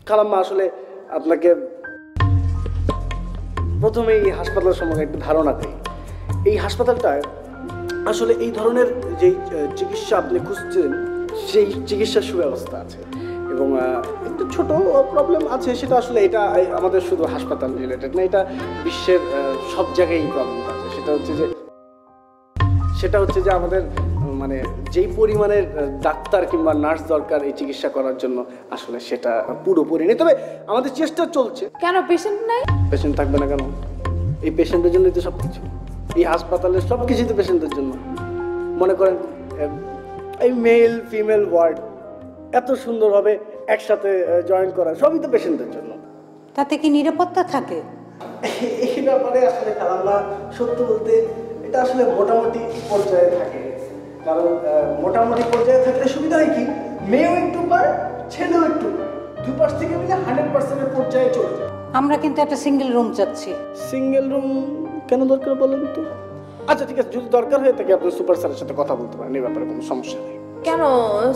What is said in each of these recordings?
খালাম্মা আসলে আপনাকে প্রথমেই এই হাসপাতাল সম্পর্কে একটু ধারণা দেই। এই হাসপাতালটা আসলে এই ধরনের যেই চিকিৎসা আপনি খুঁজছেন সেই চিকিৎসার সুব্যবস্থা আছে, এবং একটু ছোট প্রবলেম আছে, সেটা আসলে এটা আমাদের শুধু হাসপাতাল রিলেটেড না, এটা বিশ্বের সব জায়গায় এই প্রবলেমটা আছে। সেটা হচ্ছে যে আমাদের মানে যেই পরিমাণের ডাক্তার কিংবা নার্স দরকার এই চিকিৎসা করার জন্য আসলে সেটা পুরোপুরি নেই। তবে আমাদের চেষ্টা চলছে। কেন পেশেন্ট নাই? পেশেন্ট থাকবে না কেন? এই পেশেন্টের জন্যই তো সব কিছু। এই হাসপাতালের সব কিছুই তো পেশেন্টের জন্য। মনে করেন এই মেল ফিমেল ওয়ার্ড এত সুন্দরভাবে একসাথে জয়েন করা, সবই তো পেশেন্টের জন্য। তাতে কি নিরাপত্তা থাকে? এই ব্যাপারে আসলে খালাম্মা সত্য বলতে এটা আসলে মোটামুটি পর্যায়ে থাকে। কারণ মোটামুটি পর্যায়ে থাকলে সুবিধা হয় কি, মেয়েও একটু পায় ছেলেও একটু পায়, দুই পাশ থেকে মিলে 100%-এর পর্যায়ে চলে যায়। আমরা কিন্তু একটা সিঙ্গেল রুম চাচ্ছি। সিঙ্গেল রুম কেন দরকার বলেন তো? আচ্ছা ঠিক আছে, যদি দরকার হয়ে থাকে আপনি সুপার স্যারের সাথে কথা বলতে পারেন, এই ব্যাপারে কোনো সমস্যা নেই। কেন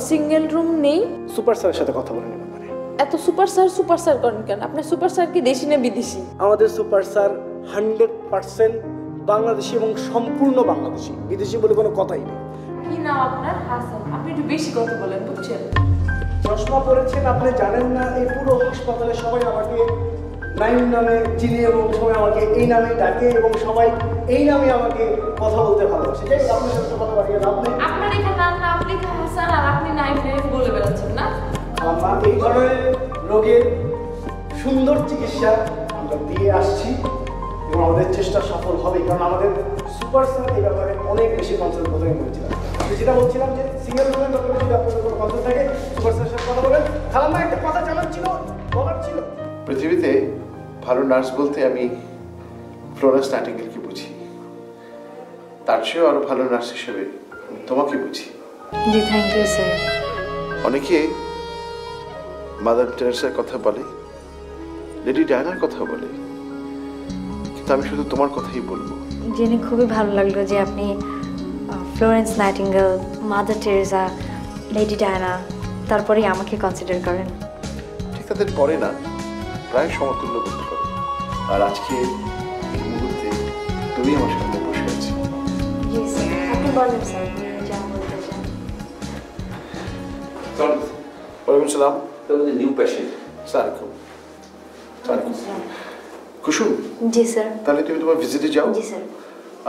সিঙ্গেল রুম নেই? সুপার স্যারের সাথে কথা বলেন এই ব্যাপারে। এত সুপার স্যার করেন কেন? আপনার সুপার স্যার কি দেশি না বিদেশি? আমাদের সুপার স্যার 100% বাংলাদেশি এবং সম্পূর্ণ বাংলাদেশি, বিদেশি বলে কোনো কথাই নেই। কি নাম আপনার? হাসান। আপনি একটু বেশি কথা বলেন, বুঝছেন? চশমা পরেছেন, আপনি জানেন না এই পুরো হাসপাতালে সবাই আমাকে নাইম নামে চিনি এবং সবাই আমাকে এই নামেই ডাকে এবং সবাই এই নামে আমাকে কথা বলতে ভালোবাসে। যাই হোক, আপনার সাথে কথা বাড়িয়ে লাভ নেই। আপনার এখানে নাম লেখা হাসান আর আপনি নাইম বলে বেড়াচ্ছেন না? আমরা এই ধরনের রোগের সুন্দর চিকিৎসা আমরা দিয়ে আসছি এবং আমাদের চেষ্টা সফল হবে, কারণ আমাদের সুপার স্টার এই ব্যাপারে অনেক বেশি কনসার্ন কথাই বলছিলাম। আমি যেটা বলছিলাম যে সিঙ্গেল রুমের ব্যাপারে যদি আপনাদের কোনো কনসার্ন থাকে সুপার স্টারের সাথে কথা বলেন। খালাম্মা একটা কথা জানার ছিল, বলার ছিল। পৃথিবীতে ভালো নার্স বলতে আমি ফ্লোরেন্স নাইটিঙ্গেলকে বুঝি, তার চেয়েও আরো ভালো নার্স হিসেবে তোমাকে বুঝি। জি থ্যাংক ইউ স্যার। অনেকে মাদার টেরেসার কথা বলে, লেডি ডায়ানার কথা বলে, কিন্তু আমি শুধু তোমার কথাই বলবো। জেনে খুবই ভালো লাগলো যে আপনি Florence nightingale, mother Teresa, lady Diana, তারপরেই আমাকে কনসিডার করেন। ঠিক তাদের পরে না, প্রায় সমতুল্য করতে পারো। আর আজকে এই মুহূর্তে তুমি আমার সামনে বসে আছি। জি স্যার, আপনি বলেন স্যার যা বলতে চান। ওয়ালাইকুম সালাম। নিউ পেশেন্ট সালামালাইকুম। কুসুম, জি স্যার। তাহলে তুমি তোমার ভিজিটে যাও। জি স্যার।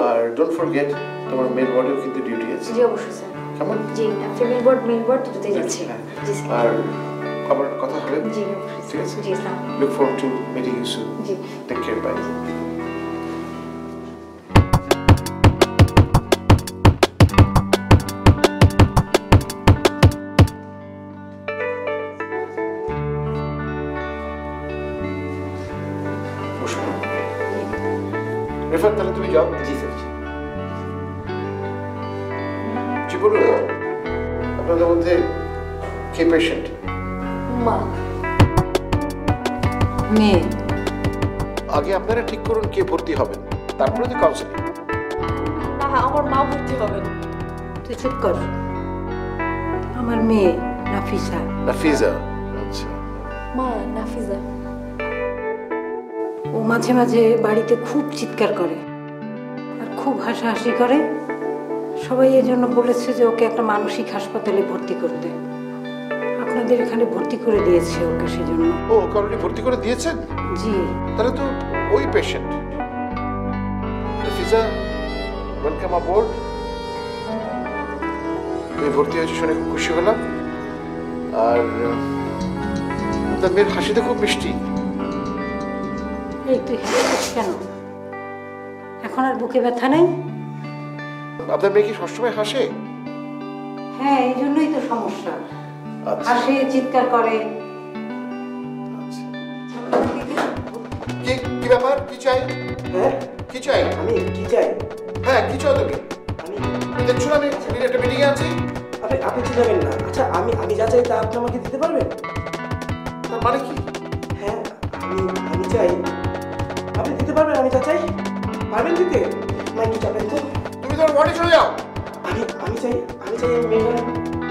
আর ডোন্ট ফরগেট তোমার মেল ওয়ার্ডেও কিন্তু ডিউটি আছে। জি অবশ্যই স্যার। কেমন? জি ফিমেল ওয়ার্ড দুটোতেই যাচ্ছি। জি স্যার। আর আবার কথা হবে। জি অবশ্যই ঠিক আছে। জি sir. Look forward to meeting you soon. জি। Take care, bye. রেফার, তাহলে তুমি যাও। জি স্যার। জি বলুন, আপনাদের মধ্যে কে পেশেন্ট? মা। মেয়ে। আগে আপনারা ঠিক করুন কে ভর্তি হবেন, তারপরে তো কাউন্সিলিং। না আমার মা ভর্তি হবেন। তুই চুপ কর। আমার মেয়ে নাফিসা। নাফিজা? আচ্ছা। মা নাফিজা। ও মাঝে মাঝে বাড়িতে খুব চিৎকার করে আর খুব হাসাহাসি করে। সবাই এই জন্য বলেছে যে ওকে একটা মানসিক হাসপাতালে ভর্তি করতে। আপনাদের এখানে ভর্তি করে দিয়েছে ওকে সেজন্য। ও কারণে ভর্তি করে দিয়েছেন? জি। তাহলে তো ওই পেশেন্ট। Nafiza, welcome aboard. তুমি ভর্তি হয়েছে শুনে খুব খুশি হলাম। আর আপনার মেয়ের হাসিতে খুব মিষ্টি। এই তুই হেসেছিস কেন? এখন আর বুকে ব্যথা নেই? আপনার মেয়ে কি সবসময় হাসে? হ্যাঁ, এই জন্যই তো সমস্যা। আচ্ছা। হাসে, চিৎকার করে। আচ্ছা। কি ব্যাপার? কি চাই? হ্যাঁ, কি চাই? আমি কি চাই? হ্যাঁ, কি চাও তুমি? আমি দেখছো না আমি একটা মিটিংয়ে আছি। আপনি কি যাবেন না? আচ্ছা, আমি যা চাই তা আপনি আমাকে দিতে পারবেন? তার মানে কি? হ্যাঁ, আমি চাই আপনি দিতে পারবেন। আমি যা চাই পারবেন দিতে? না একটু চাবেন তো? তুমি তোমার ওয়ার্ডে চলে যাও। আমি চাই মেয়েটা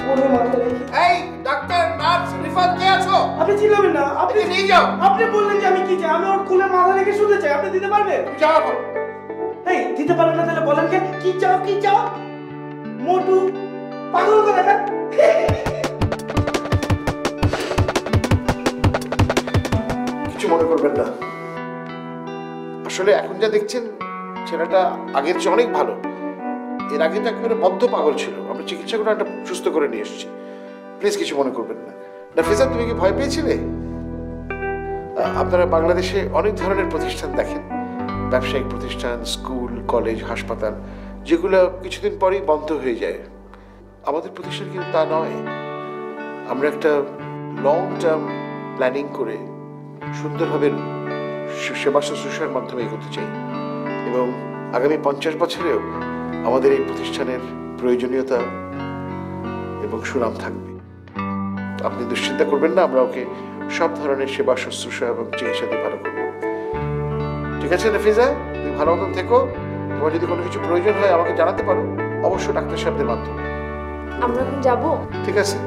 কোলে মাথা রেখে। এই ডাক্তার, নার্স, রিফাত কে আছো? আপনি চিল্লাবেন না, আপনি একে নিয়ে যাও। আপনি বললেন যে আমি কি চাই, আমি ওর কোলে মাথা রেখে শুতে চাই, আপনি দিতে পারবেন? তুমি যাও এখন। এই দিতে পারবেন না তাহলে বলেন কে, কি চাও কি চাও? মোটু পাগল করে না। কিছু মনে করবেন না, আসলে এখন যা দেখছেন ছেলেটা আগের চেয়ে অনেক ভালো। এর আগে তো একেবারে বদ্ধ পাগল ছিল, আমরা চিকিৎসা করে একটা সুস্থ করে নিয়ে এসেছি। প্লিজ কিছু মনে করবেন না। নাফিসা, তুমি কি ভয় পেয়েছিলে? আপনারা বাংলাদেশে অনেক ধরনের প্রতিষ্ঠান দেখেন, ব্যবসায়িক প্রতিষ্ঠান, স্কুল, কলেজ, হাসপাতাল, যেগুলো কিছুদিন পরেই বন্ধ হয়ে যায়। আমাদের প্রতিষ্ঠান কিন্তু তা নয়। আমরা একটা লং টার্ম প্ল্যানিং করে সুন্দরভাবে সেবা শুশ্রূষার মাধ্যমে এগোতে চাই, এবং আগামী 50 বছরেও আমাদের এই প্রতিষ্ঠানের প্রয়োজনীয়তা এবং সুনাম থাকবে। আপনি দুশ্চিন্তা করবেন না, আমরা ওকে সব ধরনের সেবা শুশ্রূষা এবং চিকিৎসা দিয়ে ভালো করবো। ঠিক আছে নাফিজা, তুমি ভালো মতন থেকো। তোমার যদি কোনো কিছু প্রয়োজন হয় আমাকে জানাতে পারো, অবশ্যই ডাক্তার সাহেবদের মাধ্যমে। আমরা এখন যাবো। ঠিক আছে।